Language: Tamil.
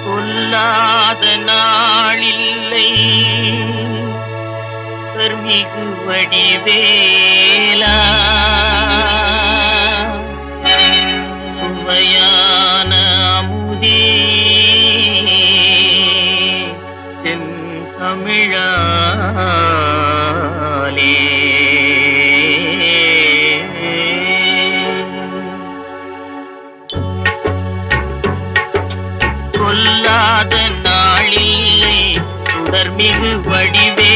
கொல்லாத நாளில்லை கர்மிகு வடிவேலா சுவையான அமுதே தென் தமிழாலே கொல்லாத நாளில்லை சுடர்மிகு வடிவே